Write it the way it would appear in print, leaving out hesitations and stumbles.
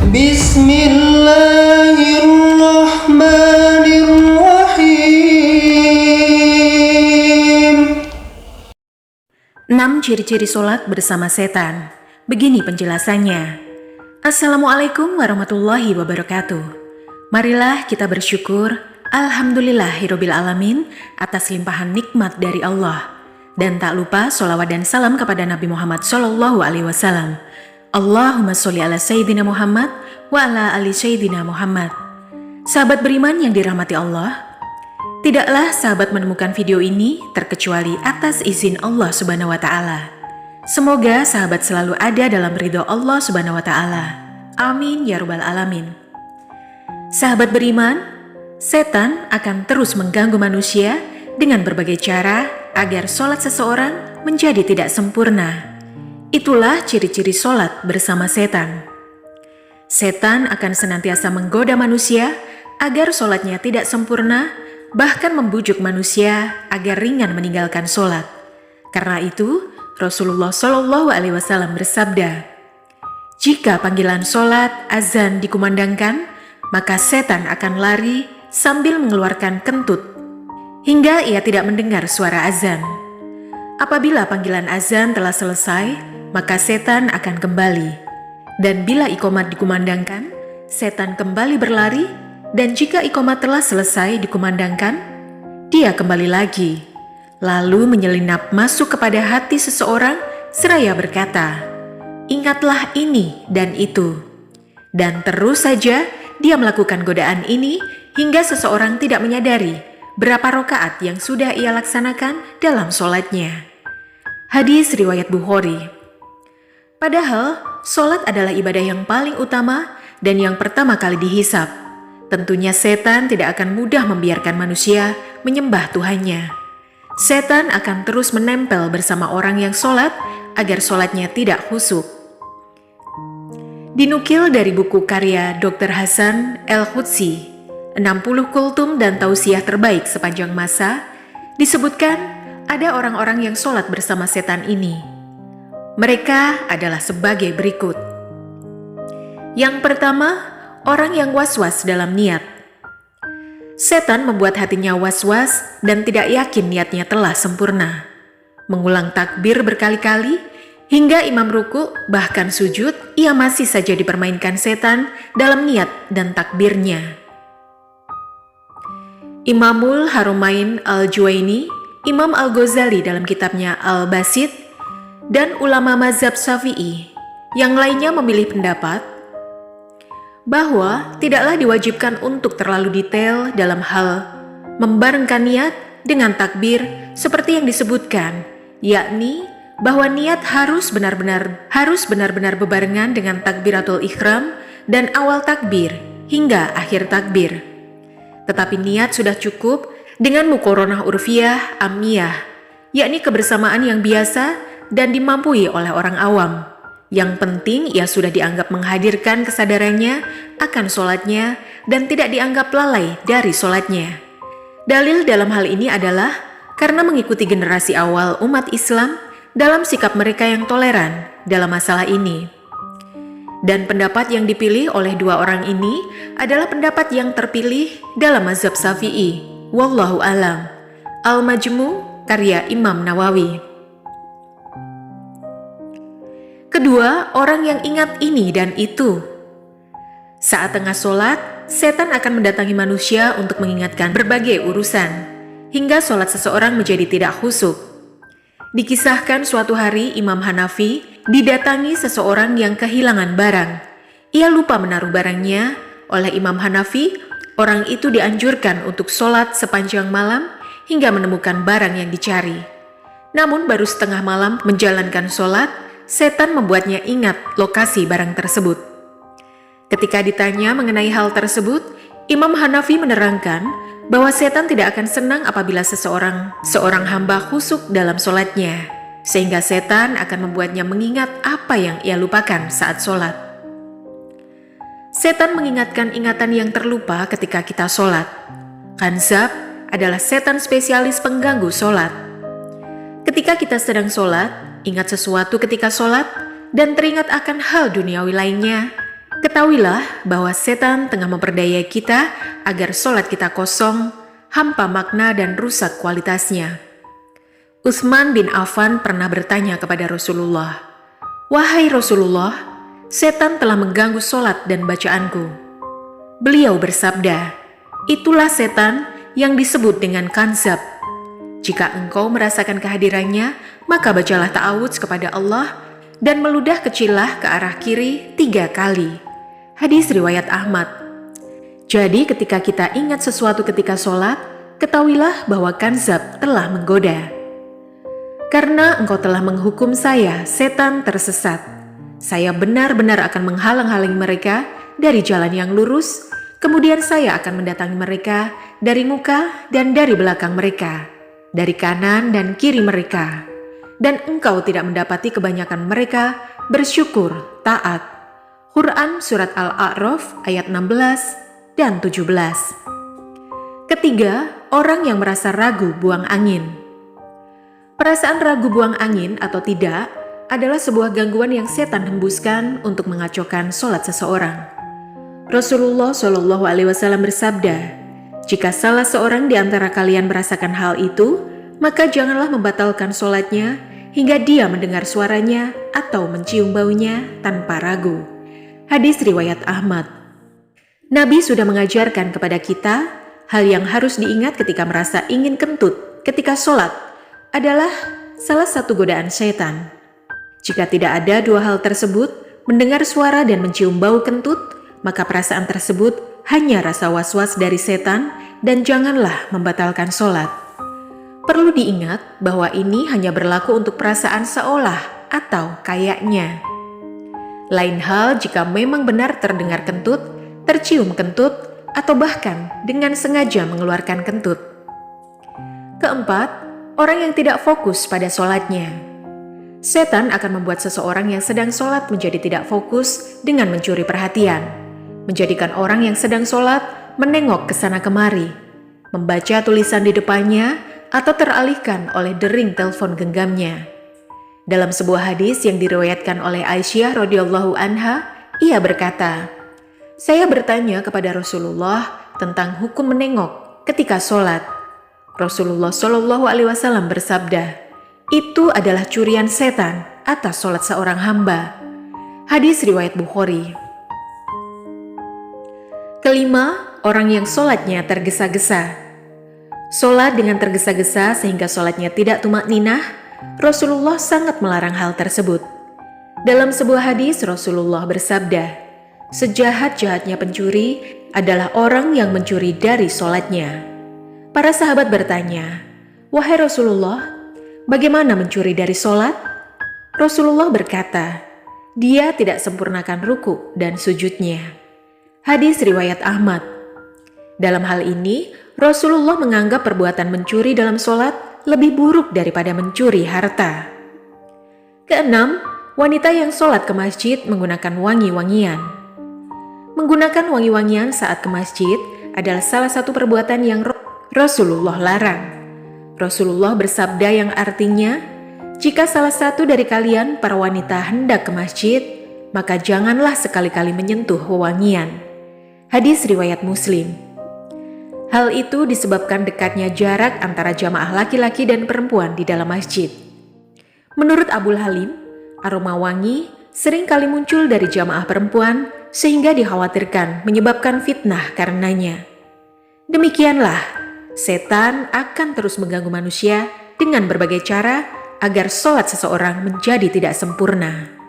Bismillahirrahmanirrahim. 6 ciri-ciri sholat bersama setan. Begini penjelasannya. Assalamualaikum warahmatullahi wabarakatuh. Marilah kita bersyukur, alhamdulillahirabbil alamin, atas limpahan nikmat dari Allah. Dan tak lupa sholawat dan salam kepada Nabi Muhammad SAW. Allahumma sholli ala Sayyidina Muhammad wa ala ali Sayyidina Muhammad. Sahabat beriman yang dirahmati Allah, tidaklah sahabat menemukan video ini terkecuali atas izin Allah Subhanahu wa Ta'ala. Semoga sahabat selalu ada dalam ridho Allah Subhanahu wa Ta'ala. Amin ya rabbal alamin. Sahabat beriman, setan akan terus mengganggu manusia dengan berbagai cara agar sholat seseorang menjadi tidak sempurna. Itulah ciri-ciri sholat bersama setan. Setan akan senantiasa menggoda manusia agar sholatnya tidak sempurna, bahkan membujuk manusia agar ringan meninggalkan sholat. Karena itu, Rasulullah SAW bersabda, "Jika panggilan sholat azan dikumandangkan, maka setan akan lari sambil mengeluarkan kentut, hingga ia tidak mendengar suara azan. Apabila panggilan azan telah selesai, maka setan akan kembali. Dan bila iqomat dikumandangkan, setan kembali berlari, dan jika iqomat telah selesai dikumandangkan, dia kembali lagi, lalu menyelinap masuk kepada hati seseorang seraya berkata, 'Ingatlah ini dan itu.' Dan terus saja dia melakukan godaan ini hingga seseorang tidak menyadari berapa rakaat yang sudah ia laksanakan dalam sholatnya." Hadis riwayat Bukhari. Padahal, sholat adalah ibadah yang paling utama dan yang pertama kali dihisab. Tentunya setan tidak akan mudah membiarkan manusia menyembah Tuhannya. Setan akan terus menempel bersama orang yang sholat agar sholatnya tidak khusyuk. Dinukil dari buku karya Dr. Hasan El-Qudsi, 60 kultum dan tausiah terbaik sepanjang masa, disebutkan ada orang-orang yang sholat bersama setan ini. Mereka adalah sebagai berikut. Yang pertama, orang yang was-was dalam niat. Setan membuat hatinya was-was dan tidak yakin niatnya telah sempurna. Mengulang takbir berkali-kali, hingga imam ruku bahkan sujud, ia masih saja dipermainkan setan dalam niat dan takbirnya. Imamul Harumain Al-Juwaini, Imam Al-Ghazali dalam kitabnya Al-Basit, dan ulama mazhab Syafi'i yang lainnya memilih pendapat bahwa tidaklah diwajibkan untuk terlalu detail dalam hal membarengkan niat dengan takbir seperti yang disebutkan, yakni bahwa niat harus benar-benar bebarengan dengan takbiratul ihram dan awal takbir hingga akhir takbir. Tetapi niat sudah cukup dengan muqaranah urfiyah amiyah, yakni kebersamaan yang biasa dan dimampui oleh orang awam. Yang penting ia sudah dianggap menghadirkan kesadarannya akan sholatnya dan tidak dianggap lalai dari sholatnya. Dalil dalam hal ini adalah karena mengikuti generasi awal umat Islam dalam sikap mereka yang toleran dalam masalah ini. Dan pendapat yang dipilih oleh dua orang ini adalah pendapat yang terpilih dalam mazhab Syafi'i. Wallahu alam. Al-Majmu' karya Imam Nawawi. Kedua, orang yang ingat ini dan itu. Saat tengah sholat, setan akan mendatangi manusia untuk mengingatkan berbagai urusan, hingga sholat seseorang menjadi tidak khusyuk. Dikisahkan suatu hari Imam Hanafi didatangi seseorang yang kehilangan barang. Ia lupa menaruh barangnya. Oleh Imam Hanafi, orang itu dianjurkan untuk sholat sepanjang malam hingga menemukan barang yang dicari. Namun baru setengah malam menjalankan sholat, setan membuatnya ingat lokasi barang tersebut. Ketika ditanya mengenai hal tersebut, Imam Hanafi menerangkan bahwa setan tidak akan senang apabila seorang hamba khusyuk dalam sholatnya, sehingga setan akan membuatnya mengingat apa yang ia lupakan saat sholat. Setan mengingatkan ingatan yang terlupa ketika kita sholat. Khanzab adalah setan spesialis pengganggu sholat. Ketika kita sedang sholat, ingat sesuatu ketika sholat, dan teringat akan hal duniawi lainnya, Ketahuilah bahwa setan tengah memperdaya kita agar sholat kita kosong, hampa makna dan rusak kualitasnya. Utsman bin Affan pernah bertanya kepada Rasulullah, "Wahai Rasulullah, setan telah mengganggu sholat dan bacaanku." Beliau bersabda, "Itulah setan yang disebut dengan kanzab. Jika engkau merasakan kehadirannya, maka bacalah ta'awudz kepada Allah dan meludah kecillah ke arah kiri 3 kali." Hadis riwayat Ahmad. Jadi ketika kita ingat sesuatu ketika sholat, ketahuilah bahwa kanzab telah menggoda. Karena engkau telah menghukum saya, setan tersesat. Saya benar-benar akan menghalang-halangi mereka dari jalan yang lurus, kemudian saya akan mendatangi mereka dari muka dan dari belakang mereka, dari kanan dan kiri mereka. Dan engkau tidak mendapati kebanyakan mereka bersyukur, taat. Quran Surat Al-A'raf ayat 16 dan 17. Ketiga, orang yang merasa ragu buang angin. Perasaan ragu buang angin atau tidak adalah sebuah gangguan yang setan hembuskan untuk mengacaukan sholat seseorang. Rasulullah SAW bersabda, "Jika salah seorang di antara kalian merasakan hal itu, maka janganlah membatalkan sholatnya hingga dia mendengar suaranya atau mencium baunya tanpa ragu." Hadis riwayat Ahmad. Nabi sudah mengajarkan kepada kita hal yang harus diingat ketika merasa ingin kentut ketika sholat adalah salah satu godaan setan. Jika tidak ada dua hal tersebut, mendengar suara dan mencium bau kentut, maka perasaan tersebut hanya rasa was-was dari setan dan janganlah membatalkan sholat. Perlu diingat bahwa ini hanya berlaku untuk perasaan seolah atau kayaknya. Lain hal jika memang benar terdengar kentut, tercium kentut, atau bahkan dengan sengaja mengeluarkan kentut. Keempat, orang yang tidak fokus pada sholatnya. Setan akan membuat seseorang yang sedang sholat menjadi tidak fokus dengan mencuri perhatian, menjadikan orang yang sedang sholat menengok ke sana kemari, membaca tulisan di depannya, atau teralihkan oleh dering telepon genggamnya. Dalam sebuah hadis yang diriwayatkan oleh Aisyah radhiyallahu anha, ia berkata, "Saya bertanya kepada Rasulullah tentang hukum menengok ketika sholat. Rasulullah SAW bersabda, 'Itu adalah curian setan atas sholat seorang hamba.'" Hadis riwayat Bukhari. Kelima, orang yang sholatnya tergesa-gesa. Sholat dengan tergesa-gesa sehingga sholatnya tidak tumakninah, Rasulullah sangat melarang hal tersebut. Dalam sebuah hadis, Rasulullah bersabda, "Sejahat-jahatnya pencuri adalah orang yang mencuri dari sholatnya." Para sahabat bertanya, "Wahai Rasulullah, bagaimana mencuri dari sholat?" Rasulullah berkata, "Dia tidak sempurnakan ruku dan sujudnya." Hadis riwayat Ahmad. Dalam hal ini, Rasulullah menganggap perbuatan mencuri dalam sholat lebih buruk daripada mencuri harta. Keenam, wanita yang sholat ke masjid menggunakan wangi-wangian. Menggunakan wangi-wangian saat ke masjid adalah salah satu perbuatan yang Rasulullah larang. Rasulullah bersabda yang artinya, "Jika salah satu dari kalian para wanita hendak ke masjid, maka janganlah sekali-kali menyentuh wewangian." Hadis riwayat Muslim. Hal itu disebabkan dekatnya jarak antara jamaah laki-laki dan perempuan di dalam masjid. Menurut Abul Halim, aroma wangi sering kali muncul dari jamaah perempuan sehingga dikhawatirkan menyebabkan fitnah karenanya. Demikianlah, setan akan terus mengganggu manusia dengan berbagai cara agar sholat seseorang menjadi tidak sempurna.